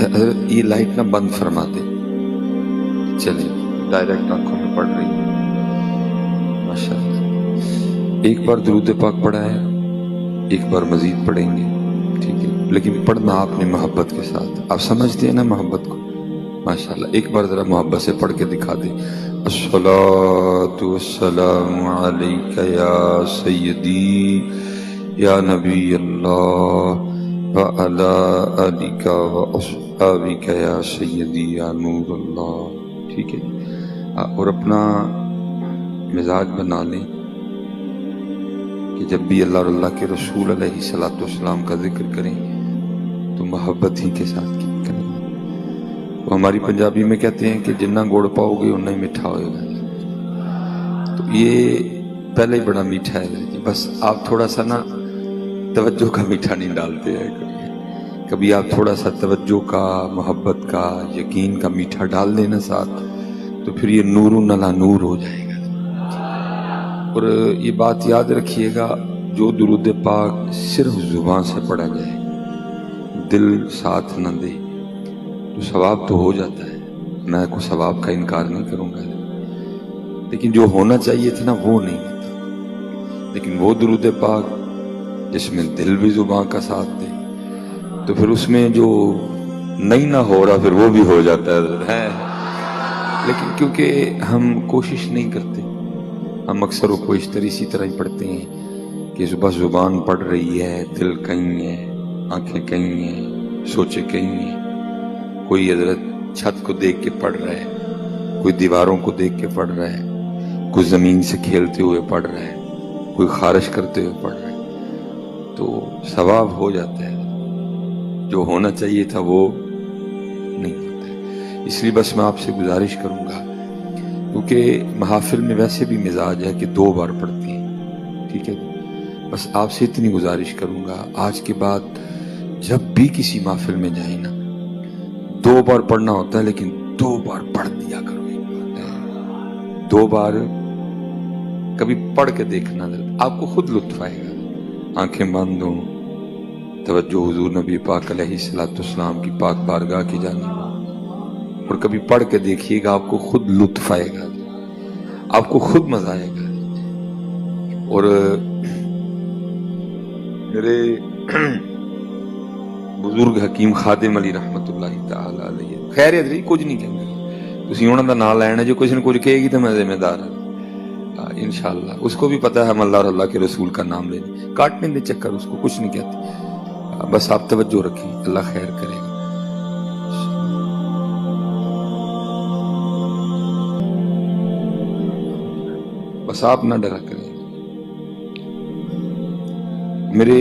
ये लाइट ना बंद फरमा दे, चलिए डायरेक्ट आंखों में पड़ रही है माशाल्लाह। एक बार दुरूद पाक पढ़ा है, एक बार मजीद पढ़ेंगे, ठीक है, लेकिन पढ़ना आपने मोहब्बत के साथ। आप समझते हैं ना मोहब्बत को, माशाल्लाह। एक बार जरा मोहब्बत से पढ़ के दिखा दे। अस्सलातु वस्सलामु अलैका या सय्यदी या नबी अल्लाह व अला आलिका व अस्हाबिका या सय्यदी या नूर अल्लाह, ठीक है। और अपना मिजाज बना लें कि जब भी अल्लाह और अल्लाह के रसूल अलैहिस्सलातु वस्सलाम का जिक्र करें तो मोहब्बत ही के साथ करें। वो हमारी पंजाबी में कहते हैं कि जितना गुड़ पाओगे उतना ही मीठा होएगा। तो ये पहले ही बड़ा मीठा है, बस आप थोड़ा सा ना तवज्जो का मीठा नहीं डालते हैं। कभी आप थोड़ा सा तवज्जो का, मोहब्बत का, यकीन का मीठा डाल देना साथ, तो फिर ये नूरुन अला नूर हो जाएगा। और ये बात याद रखिएगा, जो दुरूद पाक सिर्फ जुबान से पढ़ा जाए, दिल साथ न दे, तो सवाब तो हो जाता है, मैं कोई सवाब का इनकार नहीं करूंगा, लेकिन जो होना चाहिए था ना वो नहीं होता। लेकिन वो दुरूद पाक जिसमें दिल भी जुबान का साथ दे, तो फिर उसमें जो नहीं ना हो रहा फिर वो भी हो जाता है। लेकिन क्योंकि हम कोशिश नहीं करते, हम अक्सर वो कोशिश इसी तरह ही पढ़ते हैं कि बस जुबान पढ़ रही है, दिल कहीं है, आंखें कहीं हैं, सोचे कहीं हैं। कोई हजरत छत को देख के पढ़ रहा है, कोई दीवारों को देख के पढ़ रहा है, कोई जमीन से खेलते हुए पढ़ रहा है, कोई खारिश करते हुए पढ़ रहा है, तो सवाब हो जाता है। जो होना चाहिए था वो नहीं होता है। इसलिए बस मैं आपसे गुजारिश करूंगा, क्योंकि महफिल में वैसे भी मिजाज है कि 2 बार पढ़ते हैं, ठीक है। बस आपसे इतनी गुजारिश करूंगा, आज के बाद जब भी किसी महफिल में जाए ना, 2 बार पढ़ना होता है, लेकिन 2 बार पढ़ दिया करो। एक बार 2 बार कभी पढ़ के देखना, आपको खुद लुत्फ आएगा। आंखें बंद हों, तवज्जो हुजूर नबी पाक अलैहिस्सलातु वस्सलाम की पाक बारगाह की जानिब, और कभी पढ़ के देखिएगा, आपको खुद लुत्फ आएगा, आपको खुद मजा आएगा। और मेरे बुजुर्ग हकीम खादिम अली रहमतुल्लाहि तआला अलैहि, खैर है जी, कुछ नहीं कहंगे, तुसीं उन्हां दा नाम लैना, जो कुछ न कुछ कहेगी तो मैं जिम्मेदार हां इंशाअल्लाह। उसको भी पता है हम अल्लाह और अल्लाह के रसूल का नाम लेने, काटने दे चक्कर, उसको कुछ नहीं कहते। बस आप तवज्जो रखें, अल्लाह खैर करेगा। बस आप ना डरा करें। मेरे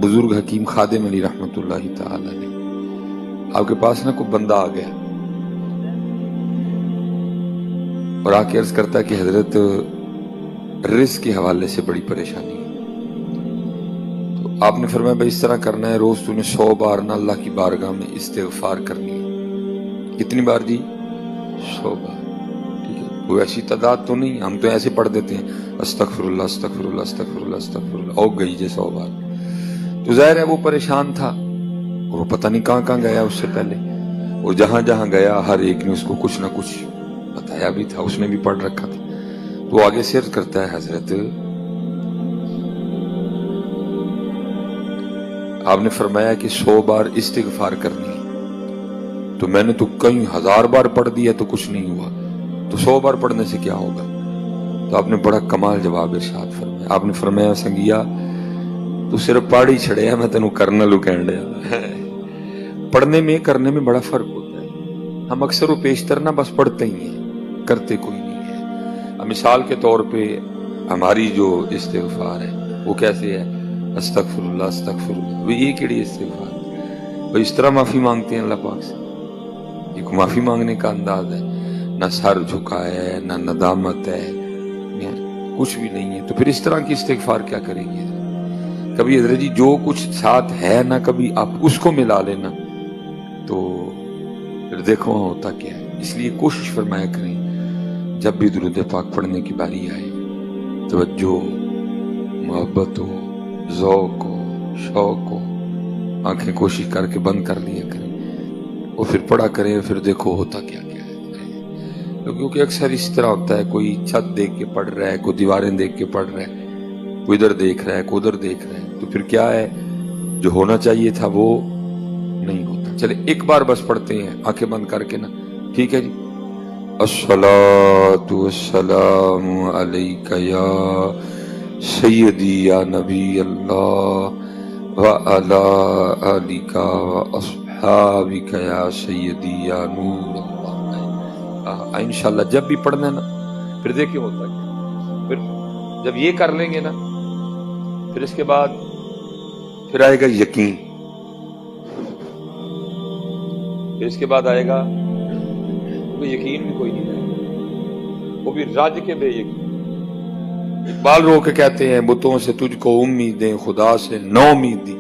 बुजुर्ग हकीम खादिम अली रहमतुल्लाहि तआला अलैहि, आपके पास ना कोई बंदा आ गया और आके अर्ज करता है कि हजरत रिज़्क़ के हवाले से बड़ी परेशानी है। तो आपने फरमाया भाई इस तरह करना है, रोज तूने 100 बार ना अल्लाह की बारगाह में इस्तिग़फ़ार करनी है। कितनी बार जी? 100 बार, ठीक है। वो ऐसी तादाद तो नहीं, हम तो ऐसे पढ़ देते हैं अस्तग़फ़िरुल्लाह अस्तग़फ़िरुल्लाह अस्तग़फ़िरुल्लाह अस्तग़फ़िरुल्लाह, और गई जे 100 बार। तो जाहिर है वो परेशान था, और वो पता नहीं कहाँ कहाँ गया उससे पहले, और जहां जहां गया हर एक ने उसको कुछ ना कुछ बताया भी था, उसने भी पढ़ रखा था। तो आगे से अर्ज करता है, हजरत आपने फरमाया कि 100 बार इस्तिग़फ़ार करनी है, तो मैंने तो कई 1000 बार पढ़ दिया तो कुछ नहीं हुआ, तो 100 बार पढ़ने से क्या होगा? तो आपने बड़ा कमाल जवाब इरशाद फरमाया। आपने फरमाया, संगिया तू सिर्फ पढ़ ही छड़े है, मैं तेनू करना लू कहन दिया। पढ़ने में करने में बड़ा फर्क होता है। हम अक्सर वो पेशतर ना बस पढ़ते ही हैं, करते कोई नहीं है। अब मिसाल के तौर पे हमारी जो इस्तिग़फ़ार है वो कैसे है? अस्तग़फ़िरुल्लाह अस्तग़फ़िरुल्लाह, वो ये केड़ी इस्तिग़फ़ार? वो इस तरह माफी मांगते हैं अल्लाह पाक से, ये माफी मांगने का अंदाज है? ना सर झुका है, ना नदामत है, कुछ भी नहीं है। तो फिर इस तरह की इस्तिग़फ़ार क्या करेंगे? कभी हज़रत जी जो कुछ साथ है ना, कभी आप उसको मिला लेना, तो फिर देखो वहां होता क्या है। इसलिए कोशिश फरमाया करें, जब भी दुरूद पाक पढ़ने की बारी आए, तवज्जो, मोहब्बत हो, ज़ौक़ हो, शौक़ हो, आंखें कोशिश करके बंद कर लिया करें। وہ پھر پڑھا کریں، پھر دیکھو ہوتا کیا کیا ہے۔ کیونکہ اکثر اس طرح ہوتا ہے، کوئی چھت دیکھ کے پڑھ رہا ہے، کوئی دیواریں دیکھ کے پڑھ رہا ہے، کوئی ادھر دیکھ رہا ہے، کوئی ادھر دیکھ رہا ہے، تو پھر کیا ہے، جو ہونا چاہیے تھا وہ نہیں ہوتا۔ چلے ایک بار بس پڑھتے ہیں آنکھیں بند کر کے نا، ٹھیک ہے جی۔ الصلاۃ والسلام علیک یا سیدی یا نبی اللہ وعلی آلک واصحابک یا سیدی یا نور اللہ۔ انشاءاللہ جب بھی پڑھنا ہے نا، پھر دیکھیں ہوتا ہے، پھر جب یہ کر لیں گے نا، پھر اس کے بعد پھر آئے گا یقین، پھر اس کے بعد آئے گا یقین بھی کوئی نہیں ہے، وہ بھی رج کے بے یقین۔ اقبال رو کے کہتے ہیں بتوں سے تجھ کو امیدیں خدا سے نو امیدی،